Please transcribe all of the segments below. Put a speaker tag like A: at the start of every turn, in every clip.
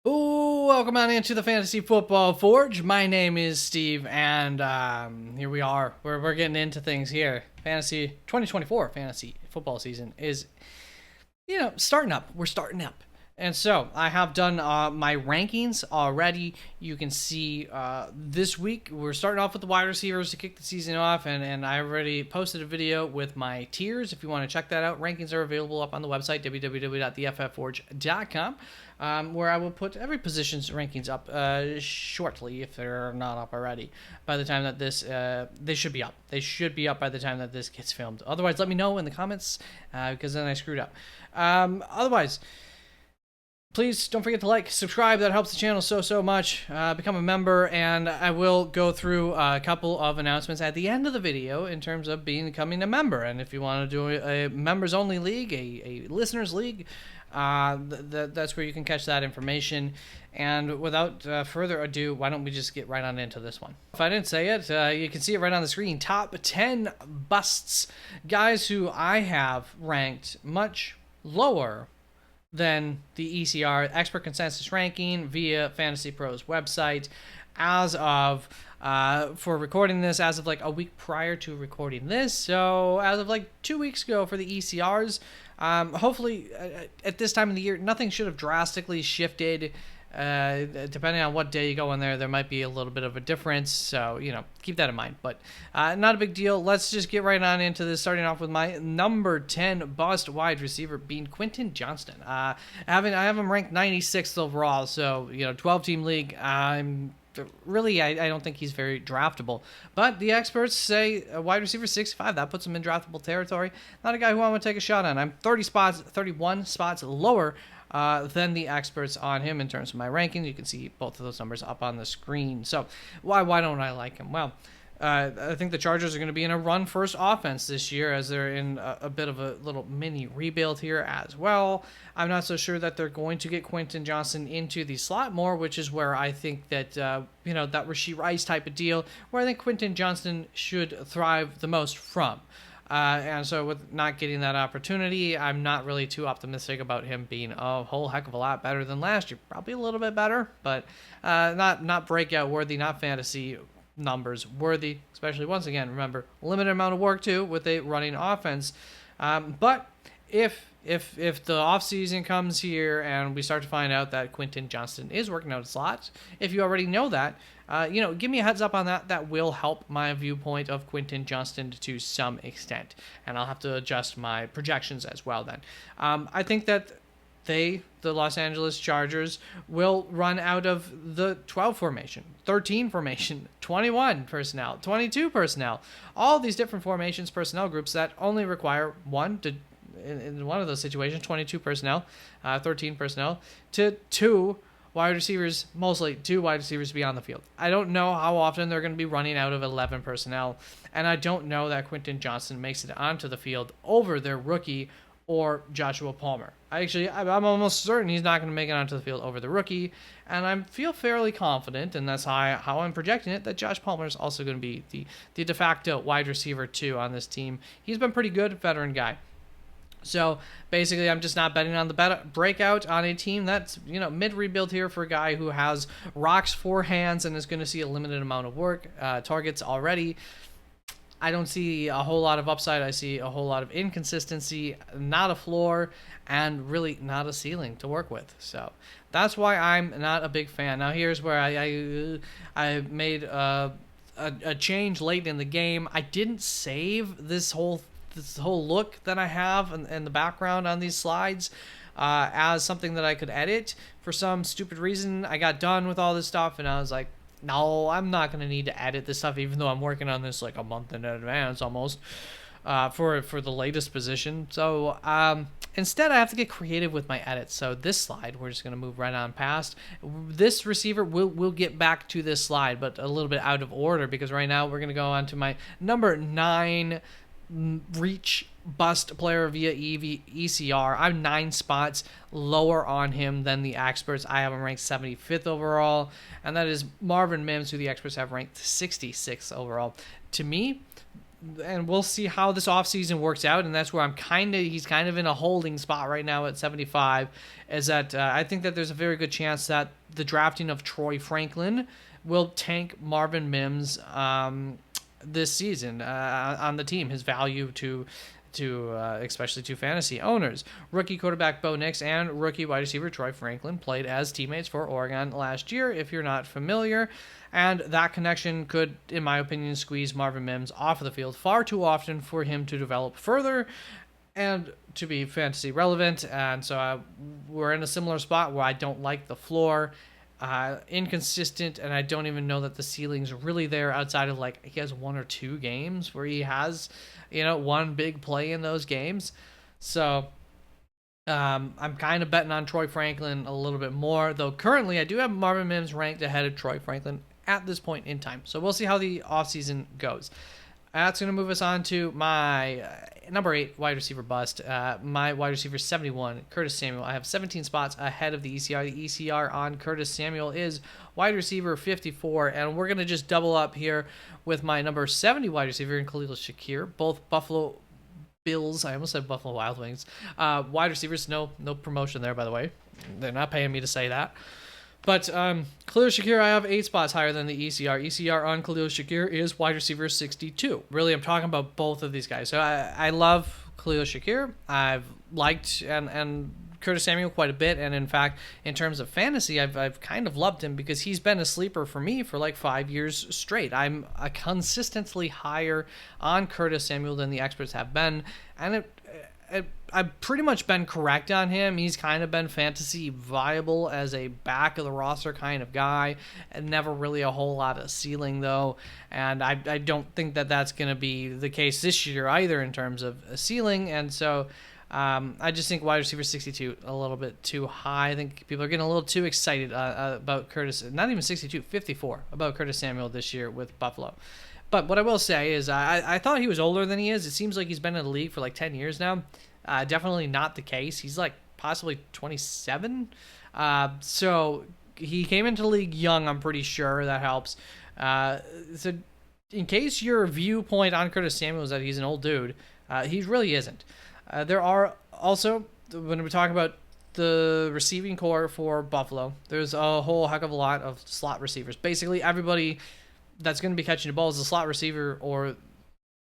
A: Ooh, welcome on into the Fantasy Football Forge. My name is Steve, and here we are. We're getting into things here. Fantasy 2024 fantasy football season is, starting up. We're starting up. And so I have done my rankings already. You can see this week we're starting off with the wide receivers to kick the season off, and I already posted a video with my tiers. If you want to check that out, rankings are available up on the website www.theFFForge.com, where I will put every position's rankings up shortly if they're not up already. By the time that they should be up. They should be up by the time that this gets filmed. Otherwise, let me know in the comments because then I screwed up. Otherwise, please don't forget to like, subscribe. That helps the channel so much. Become a member, and I will go through a couple of announcements at the end of the video in terms of becoming a member. And if you want to do a members-only league, a listeners league, that's where you can catch that information. And without further ado, why don't we just get right on into this one? If I didn't say it, you can see it right on the screen. Top 10 busts. Guys who I have ranked much lower than the ECR expert consensus ranking via Fantasy Pros website as of for recording this, as of like a week prior to recording this. So as of like 2 weeks ago for the ECRs, hopefully at this time of the year nothing should have drastically shifted. Depending on what day you go in there might be a little bit of a difference. So, keep that in mind. But not a big deal. Let's just get right on into this, starting off with my number 10 bust wide receiver being Quentin Johnston. I have him ranked 96th overall. So, 12-team league. Really, I don't think he's very draftable. But the experts say a wide receiver 65. That puts him in draftable territory. Not a guy who I want to take a shot on. I'm 31 spots lower than the experts on him in terms of my ranking. You can see both of those numbers up on the screen. So why don't I like him? Well, I think the Chargers are going to be in a run-first offense this year, as they're in a bit of a little mini rebuild here as well. I'm not so sure that they're going to get Quentin Johnston into the slot more, which is where I think that, that Rashee Rice type of deal, where I think Quentin Johnston should thrive the most from. And so with not getting that opportunity, I'm not really too optimistic about him being a whole heck of a lot better than last year. Probably a little bit better, but not breakout worthy, not fantasy numbers worthy, especially once again, remember, limited amount of work too with a running offense. But if the offseason comes here and we start to find out that Quentin Johnston is working out a slot, if you already know that, give me a heads up on that. That will help my viewpoint of Quentin Johnston to some extent. And I'll have to adjust my projections as well then. I think that the Los Angeles Chargers, will run out of the 12 formation, 13 formation, 21 personnel, 22 personnel, all these different formations, personnel groups that only require in one of those situations, 22 personnel, 13 personnel, to two wide receivers, mostly two wide receivers to be on the field. I don't know how often they're going to be running out of 11 personnel, and I don't know that Quentin Johnston makes it onto the field over their rookie or Joshua Palmer. I'm almost certain he's not going to make it onto the field over the rookie, and I feel fairly confident, and that's how I'm projecting it, that Josh Palmer is also going to be the de facto wide receiver 2 on this team. He's been pretty good, veteran guy. So basically, I'm just not betting on the breakout on a team that's, mid-rebuild here for a guy who has rocks for hands and is going to see a limited amount of work, targets already. I don't see a whole lot of upside. I see a whole lot of inconsistency, not a floor, and really not a ceiling to work with. So that's why I'm not a big fan. Now here's where I made a change late in the game. I didn't save this whole look that I have in the background on these slides as something that I could edit. For some stupid reason, I got done with all this stuff, and I was like, no, I'm not going to need to edit this stuff, even though I'm working on this like a month in advance almost for the latest position. So instead, I have to get creative with my edits. So this slide, we're just going to move right on past. This receiver, we'll get back to this slide, but a little bit out of order, because right now we're going to go on to my number 9 reach bust player via ECR. I'm 9 spots lower on him than the experts. I have him ranked 75th overall, and that is Marvin Mims, who the experts have ranked 66th overall. To me, and we'll see how this offseason works out. And that's where he's kind of in a holding spot right now at 75. Is that I think that there's a very good chance that the drafting of Troy Franklin will tank Marvin Mims this season on the team. His value to especially to fantasy owners. Rookie quarterback Bo Nix and rookie wide receiver Troy Franklin played as teammates for Oregon last year, if you're not familiar. And that connection could, in my opinion, squeeze Marvin Mims off of the field far too often for him to develop further and to be fantasy relevant. And so we're in a similar spot where I don't like the floor. Inconsistent, and I don't even know that the ceiling's really there outside of like he has 1 or 2 games where he has, one big play in those games. So I'm kind of betting on Troy Franklin a little bit more, though currently I do have Marvin Mims ranked ahead of Troy Franklin at this point in time. So we'll see how the offseason goes. That's going to move us on to my number 8 wide receiver bust. My wide receiver 71, Curtis Samuel. I have 17 spots ahead of the ECR. The ECR on Curtis Samuel is wide receiver 54, and we're going to just double up here with my number 70 wide receiver in Khalil Shakir. Both Buffalo Bills, I almost said Buffalo Wild Wings, wide receivers. No promotion there, by the way. They're not paying me to say that. But Khalil Shakir, I have 8 spots higher than the ECR. ECR on Khalil Shakir is wide receiver 62. Really, I'm talking about both of these guys. So I love Khalil Shakir. I've liked and Curtis Samuel quite a bit. And in fact, in terms of fantasy, I've kind of loved him because he's been a sleeper for me for like 5 years straight. I'm consistently higher on Curtis Samuel than the experts have been. And I've pretty much been correct on him. He's kind of been fantasy viable as a back of the roster kind of guy, and never really a whole lot of ceiling though. And I don't think that that's going to be the case this year either in terms of a ceiling. And so I just think wide receiver 62 a little bit too high. I think people are getting a little too excited about Curtis. Not even 62, 54 about Curtis Samuel this year with Buffalo. But what I will say is I thought he was older than he is. It seems like he's been in the league for like 10 years now. Definitely not the case. He's like possibly 27. So he came into the league young, I'm pretty sure. That helps. So in case your viewpoint on Curtis Samuel is that he's an old dude, he really isn't. There are also, when we talk about the receiving core for Buffalo, there's a whole heck of a lot of slot receivers. Basically, everybody that's going to be catching the ball is the slot receiver or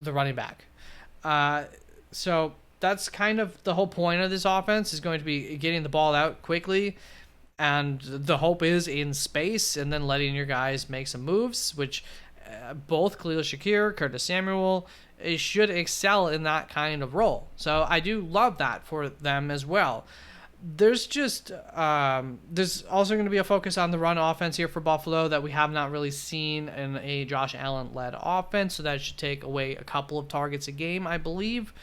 A: the running back. So that's kind of the whole point of this offense is going to be getting the ball out quickly. And the hope is in space and then letting your guys make some moves, which both Khalil Shakir, Curtis Samuel should excel in that kind of role. So I do love that for them as well. There's just there's also going to be a focus on the run offense here for Buffalo that we have not really seen in a Josh Allen-led offense, so that should take away a couple of targets a game, I believe,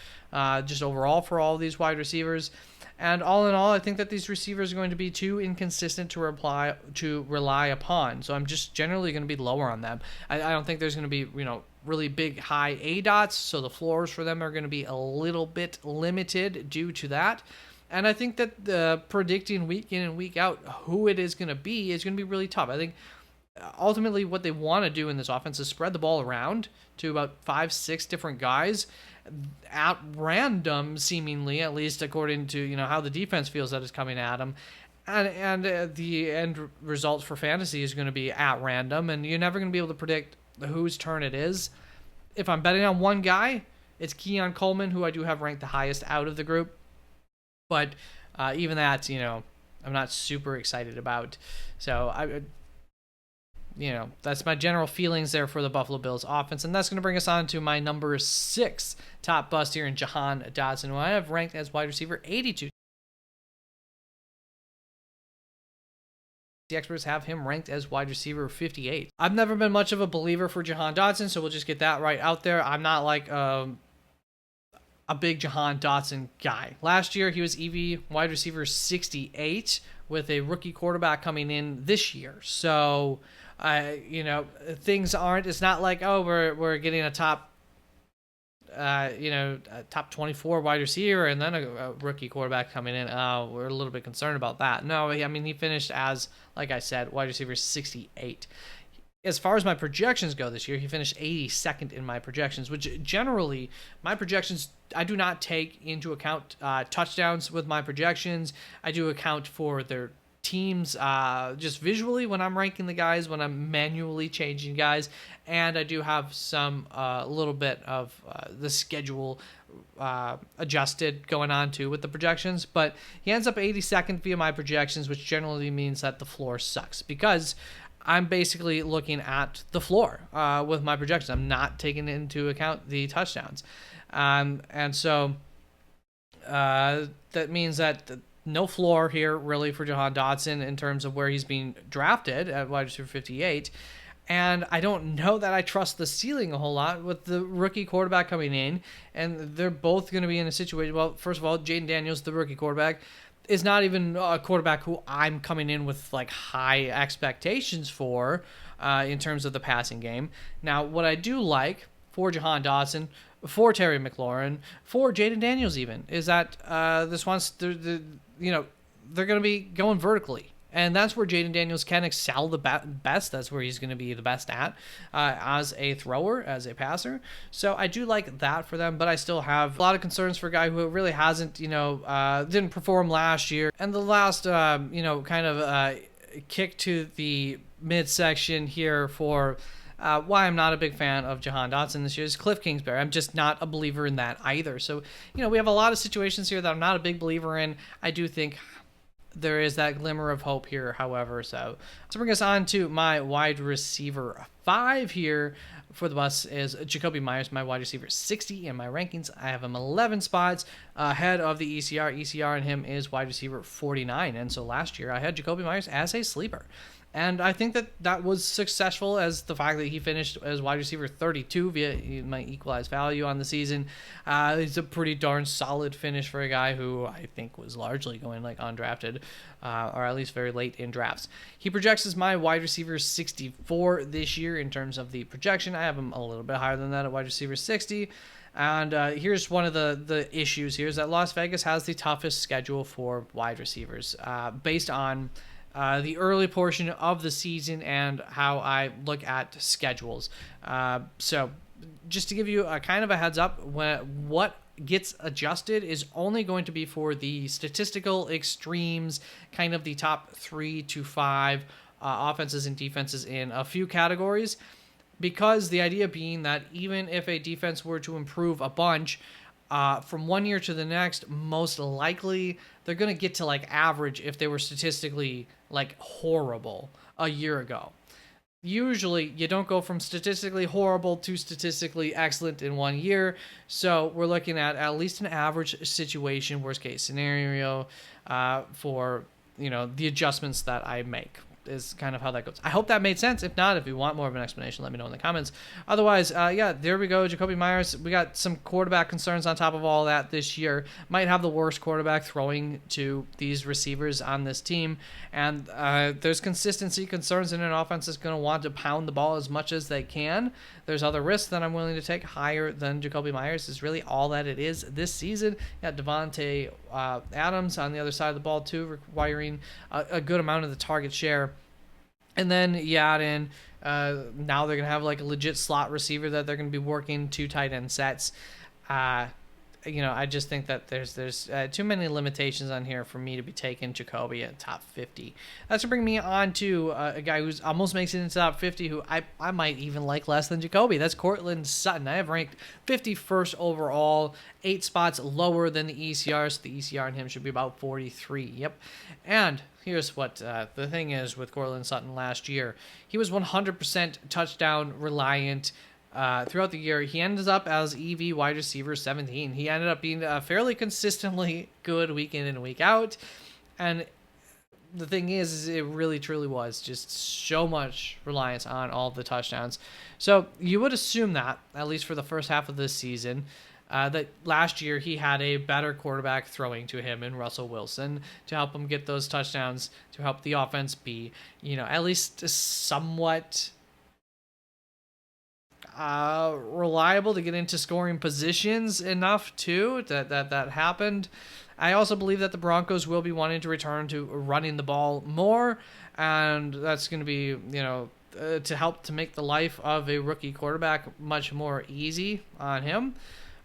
A: just overall for all these wide receivers. And all in all, I think that these receivers are going to be too inconsistent to rely upon. So I'm just generally going to be lower on them. I don't think there's going to be really big high ADOTs, so the floors for them are going to be a little bit limited due to that. And I think that predicting week in and week out who it is going to be really tough. I think ultimately what they want to do in this offense is spread the ball around to about 5-6 different guys at random, seemingly, at least according to how the defense feels that is coming at them. And the end result for fantasy is going to be at random, and you're never going to be able to predict whose turn it is. If I'm betting on one guy, it's Keon Coleman, who I do have ranked the highest out of the group. But even that, I'm not super excited about. So that's my general feelings there for the Buffalo Bills offense. And that's going to bring us on to my number 6 top bust here in Jahan Dotson, who I have ranked as wide receiver 82. The experts have him ranked as wide receiver 58. I've never been much of a believer for Jahan Dotson, so we'll just get that right out there. I'm not like a big Jahan Dotson guy. Last year, he was EV wide receiver 68 with a rookie quarterback coming in this year. So, things aren't, it's not like, we're getting a top, a top 24 wide receiver and then a rookie quarterback coming in. We're a little bit concerned about that. No, I mean, he finished as, like I said, wide receiver 68. as far as my projections go this year, he finished 82nd in my projections, which generally my projections, I do not take into account touchdowns with my projections. I do account for their teams just visually when I'm ranking the guys, when I'm manually changing guys, and I do have some little bit of the schedule adjusted going on too with the projections. But he ends up 82nd via my projections, which generally means that the floor sucks, because I'm basically looking at the floor with my projections. I'm not taking into account the touchdowns. And so that means that no floor here really for Jahan Dotson in terms of where he's being drafted at wide receiver 58. And I don't know that I trust the ceiling a whole lot with the rookie quarterback coming in. And they're both going to be in a situation. Well, first of all, Jayden Daniels, the rookie quarterback, is not even a quarterback who I'm coming in with like high expectations for in terms of the passing game. Now, what I do like for Jahan Dotson, for Terry McLaurin, for Jayden Daniels even, is that they're going to be going vertically. And that's where Jayden Daniels can excel the best. That's where he's going to be the best at as a thrower, as a passer. So I do like that for them, but I still have a lot of concerns for a guy who really hasn't, didn't perform last year. And the last, kick to the midsection here for why I'm not a big fan of Jahan Dotson this year is Cliff Kingsbury. I'm just not a believer in that either. So, we have a lot of situations here that I'm not a big believer in. I do think there is that glimmer of hope here, however. So to bring us on to my wide receiver 5 here for the bus is Jakobi Meyers, my wide receiver 60 in my rankings. I have him 11 spots ahead of the ECR. ECR and him is wide receiver 49. And so last year I had Jakobi Meyers as a sleeper. And I think that was successful, as the fact that he finished as wide receiver 32 via my equalized value on the season. It's a pretty darn solid finish for a guy who I think was largely going like undrafted, or at least very late in drafts. He projects as my wide receiver 64 this year in terms of the projection. I have him a little bit higher than that at wide receiver 60. And here's one of the issues here is that Las Vegas has the toughest schedule for wide receivers based on the early portion of the season and how I look at schedules. So just to give you a kind of a heads up, what gets adjusted is only going to be for the statistical extremes, kind of the top 3 to 5 offenses and defenses in a few categories, because the idea being that even if a defense were to improve a bunch, from one year to the next, most likely they're going to get to like average if they were statistically like horrible a year ago. Usually you don't go from statistically horrible to statistically excellent in 1 year. So we're looking at least an average situation, worst case scenario, for, the adjustments that I make. Is kind of how that goes. I hope that made sense. If not, if you want more of an explanation, let me know in the comments. Otherwise, there we go. Jakobi Meyers. We got some quarterback concerns on top of all that this year. Might have the worst quarterback throwing to these receivers on this team. And there's consistency concerns in an offense that's going to want to pound the ball as much as they can. There's other risks that I'm willing to take higher than Jakobi Meyers is really all that it is this season. You got Devontae Adams on the other side of the ball too, requiring a good amount of the target share. And then you add in, now they're going to have like a legit slot receiver that they're going to be working 2 tight end sets. I just think that there's too many limitations on here for me to be taking Jakobi at top 50. That's to bring me on to a guy who's almost makes it into top 50, who I might even like less than Jakobi. That's Courtland Sutton. I have ranked 51st overall, 8 spots lower than the ECR, so the ECR on him should be about 43. Yep. And here's what the thing is with Courtland Sutton last year. He was 100% touchdown reliant throughout the year. He ended up as EV wide receiver 17. He ended up being fairly consistently good week in and week out. And the thing is it really truly was just so much reliance on all the touchdowns. So you would assume that, at least for the first half of this season, that last year he had a better quarterback throwing to him in Russell Wilson to help him get those touchdowns, to help the offense be, at least somewhat reliable to get into scoring positions enough too. That happened. I also believe that the Broncos will be wanting to return to running the ball more, and that's going to be, to help to make the life of a rookie quarterback much more easy on him.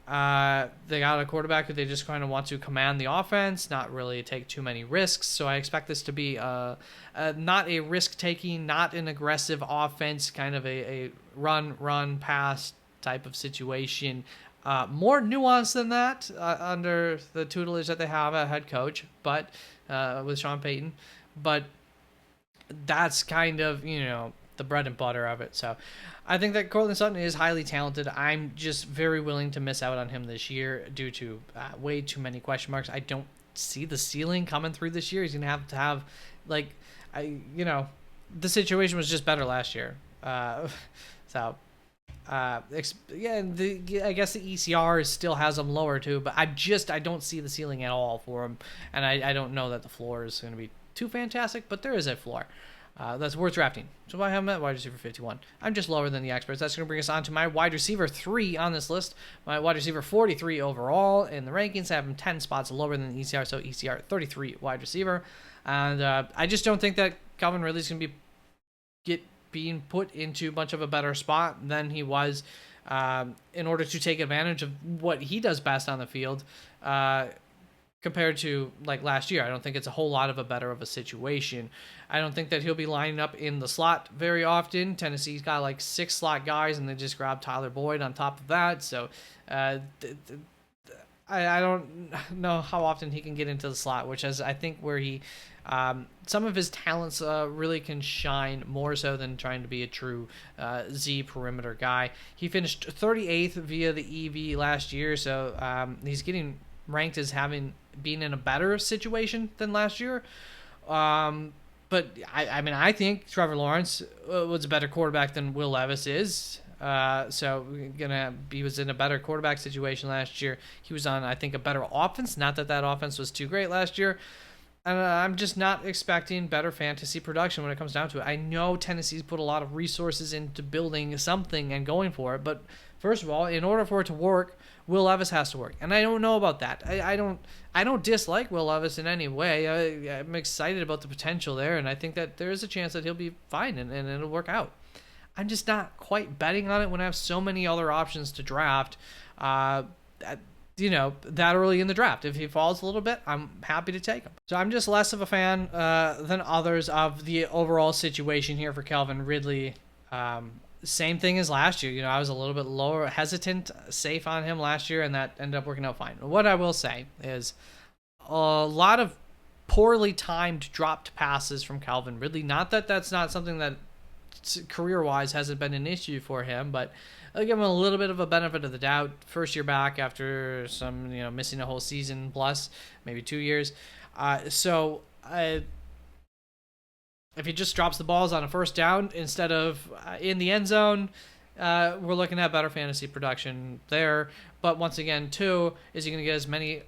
A: They got a quarterback who they just kind of want to command the offense, not really take too many risks. So I expect this to be not a risk-taking, not an aggressive offense, kind of a run, pass type of situation. More nuanced than that under the tutelage that they have at head coach, but with Sean Payton. But that's kind of, the bread and butter of it. So I think that Courtland Sutton is highly talented. I'm just very willing to miss out on him this year due to way too many question marks. I don't see the ceiling coming through this year. He's going to have the situation was just better last year. I guess the ECR still has him lower too, but I don't see the ceiling at all for him. And I don't know that the floor is going to be too fantastic, but there is a floor. That's worth drafting. So I have him at wide receiver 51. I'm just lower than the experts. That's going to bring us on to my wide receiver 3 on this list. My wide receiver 43 overall in the rankings. I have him 10 spots lower than the ECR, so ECR 33 wide receiver. And I just don't think that Calvin Ridley's going to be being put into much of a better spot than he was in order to take advantage of what he does best on the field. Compared to like last year, I don't think it's a whole lot of a better of a situation. I don't think that he'll be lining up in the slot very often. Tennessee's got like 6 slot guys, and they just grab Tyler Boyd on top of that. So I don't know how often he can get into the slot, which is I think where he some of his talents really can shine more so than trying to be a true Z perimeter guy. He finished 38th via the EV last year, so he's getting ranked as having been in a better situation than last year. But I think Trevor Lawrence was a better quarterback than Will Levis is. So he was in a better quarterback situation last year. He was on, I think, a better offense. Not that offense was too great last year. And I'm just not expecting better fantasy production when it comes down to it. I know Tennessee's put a lot of resources into building something and going for it, but first of all, in order for it to work, Will Levis has to work, and I don't know about that. I don't dislike Will Levis in any way. I'm excited about the potential there, and I think that there is a chance that he'll be fine and it'll work out. I'm just not quite betting on it when I have so many other options to draft. That early in the draft. If he falls a little bit, I'm happy to take him. So I'm just less of a fan than others of the overall situation here for Calvin Ridley. Same thing as last year. I was a little bit lower, safe on him last year, and that ended up working out fine. What I will say is a lot of poorly timed dropped passes from Calvin Ridley. Not that that's not something that career-wise hasn't been an issue for him, but I'll give him a little bit of a benefit of the doubt. First year back after some, missing a whole season plus, maybe 2 years. If he just drops the balls on a first down instead of in the end zone, we're looking at better fantasy production there. But once again, too, is he going to get as many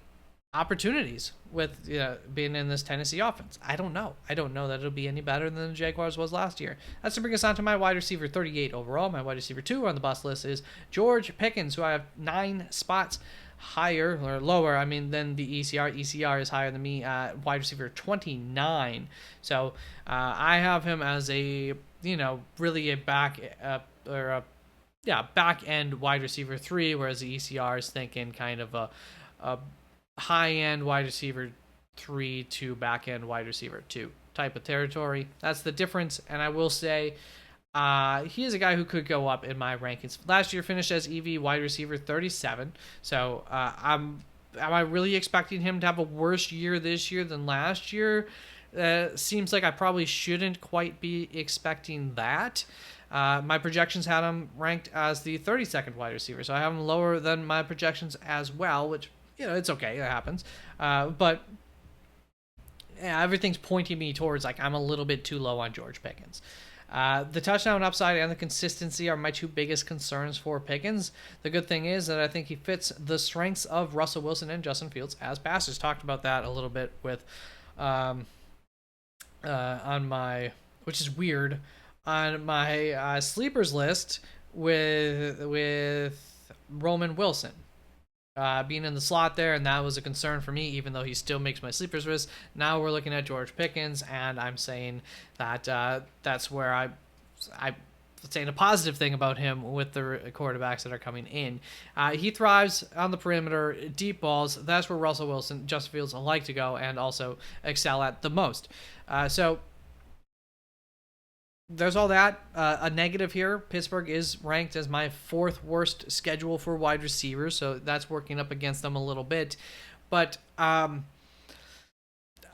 A: opportunities with being in this Tennessee offense? I don't know. I don't know that it'll be any better than the Jaguars was last year. That's to bring us on to my wide receiver 38 overall. My wide receiver 2 on the bust list is George Pickens, who I have 9 spots higher or lower, than the ECR. ECR is higher than me at wide receiver 29. So I have him as a, really a back end wide receiver 3, whereas the ECR is thinking kind of a high-end wide receiver 3 to back-end wide receiver 2 type of territory. That's the difference, and I will say he is a guy who could go up in my rankings. Last year finished as EV wide receiver 37, so am I really expecting him to have a worse year this year than last year? Seems like I probably shouldn't quite be expecting that. My projections had him ranked as the 32nd wide receiver, so I have him lower than my projections as well, which it's okay. It happens. But everything's pointing me towards I'm a little bit too low on George Pickens. The touchdown upside and the consistency are my 2 biggest concerns for Pickens. The good thing is that I think he fits the strengths of Russell Wilson and Justin Fields as passers. Talked about that a little bit with on my, which is weird, on my sleepers list with Roman Wilson. Being in the slot there, and that was a concern for me, even though he still makes my sleepers list. Now we're looking at George Pickens, and I'm saying that that's where I let's say a positive thing about him with the quarterbacks that are coming in. He thrives on the perimeter, deep balls. That's where Russell Wilson, Justin Fields like to go and also excel at the most. So there's all that. A negative here. Pittsburgh is ranked as my 4th worst schedule for wide receivers, so that's working up against them a little bit. But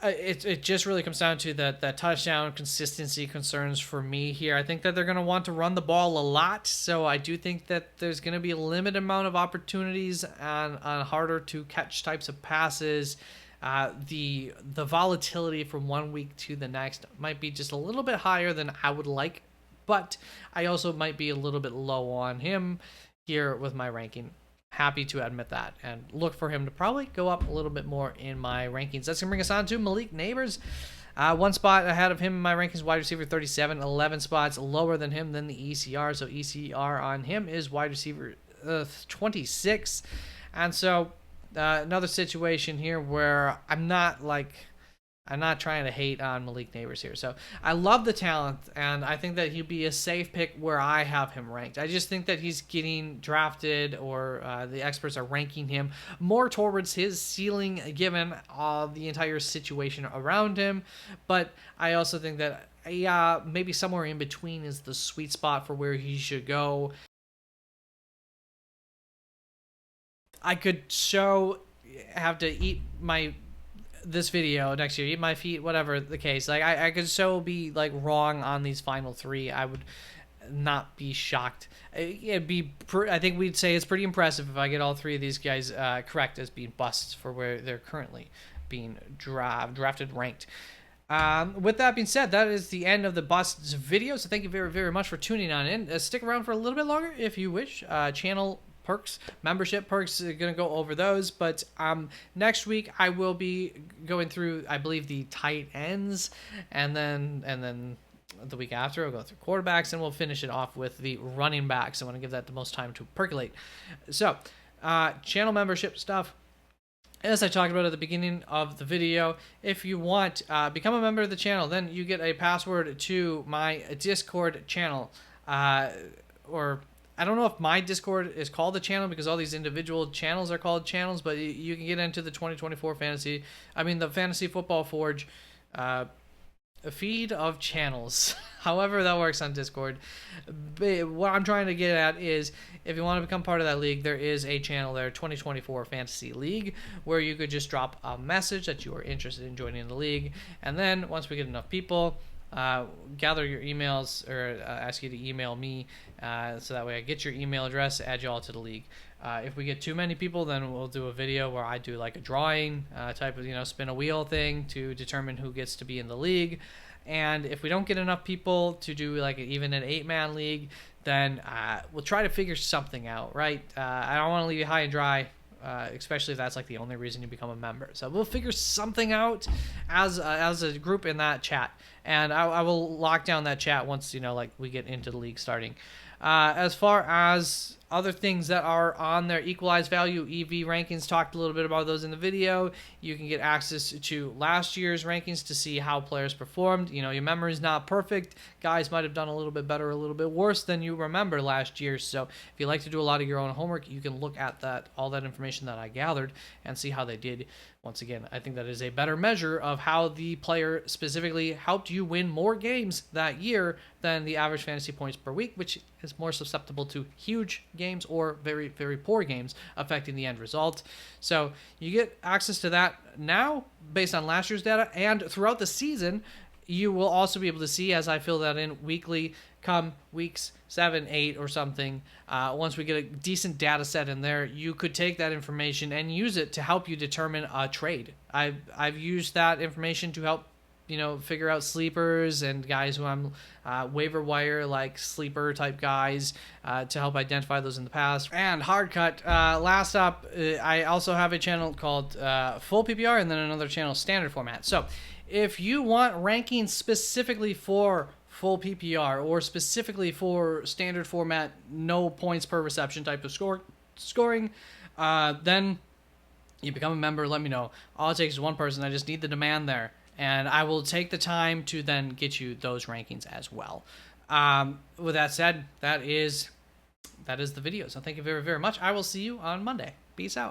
A: it just really comes down to that touchdown consistency concerns for me here. I think that they're going to want to run the ball a lot, so I do think that there's going to be a limited amount of opportunities on harder to catch types of passes. The volatility from one week to the next might be just a little bit higher than I would like, but I also might be a little bit low on him here with my ranking. Happy to admit that, and look for him to probably go up a little bit more in my rankings. That's gonna bring us on to Malik Nabers. 1 spot ahead of him in my rankings, wide receiver 37, 11 spots lower than him than the ECR. So ECR on him is wide receiver 26, and so another situation here where I'm not trying to hate on Malik Nabers here. So I love the talent, and I think that he'd be a safe pick where I have him ranked. I just think that he's getting drafted, or the experts are ranking him more towards his ceiling given the entire situation around him. But I also think that, maybe somewhere in between is the sweet spot for where he should go. I could have to eat this video next year, eat my feet, whatever the case. Like I could be like wrong on these final 3. I would not be shocked. It'd be I think we'd say it's pretty impressive if I get all 3 of these guys correct as being busts for where they're currently being drafted, ranked. With that being said, that is the end of the busts video. So thank you very, very much for tuning on in. Stick around for a little bit longer if you wish. Channel perks, membership perks, going to go over those. But next week I will be going through, I believe, the tight ends, and then the week after I'll go through quarterbacks, and we'll finish it off with the running backs. I want to give that the most time to percolate. So channel membership stuff, as I talked about at the beginning of the video, if you want, become a member of the channel, then you get a password to my Discord channel, or I don't know if my Discord is called the channel because all these individual channels are called channels, but you can get into the the Fantasy Football Forge feed of channels. However that works on Discord. But what I'm trying to get at is, if you want to become part of that league, there is a channel there, 2024 Fantasy League, where you could just drop a message that you are interested in joining the league, and then once we get enough people, gather your emails, or ask you to email me, so that way I get your email address, add you all to the league. If we get too many people, then we'll do a video where I do like a drawing type of, spin a wheel thing to determine who gets to be in the league. And if we don't get enough people to do even an 8-man league, then we'll try to figure something out, right? I don't want to leave you high and dry, especially if that's the only reason you become a member. So we'll figure something out as a group in that chat, and I will lock down that chat once we get into the league starting. As far as other things that are on their equalized value EV rankings, talked a little bit about those in the video. You can get access to last year's rankings to see how players performed. Your memory's not perfect. Guys might have done a little bit better, a little bit worse than you remember last year. So if you like to do a lot of your own homework, you can look at all that information that I gathered and see how they did. Once again, I think that is a better measure of how the player specifically helped you win more games that year than the average fantasy points per week, which is more susceptible to huge games or very, very poor games affecting the end result. So you get access to that now based on last year's data, and throughout the season, you will also be able to see, as I fill that in weekly, come weeks 7, 8 or something, once we get a decent data set in there, you could take that information and use it to help you determine a trade. I've used that information to help figure out sleepers and guys who I'm waiver wire sleeper type guys, to help identify those in the past. And hard cut, last up, I also have a channel called full PPR, and then another channel, standard format. So if you want rankings specifically for full PPR or specifically for standard format, no points per reception type of scoring, then you become a member. Let me know. All it takes is one person. I just need the demand there, and I will take the time to then get you those rankings as well. With that said, that is the video. So thank you very, very much. I will see you on Monday. Peace out.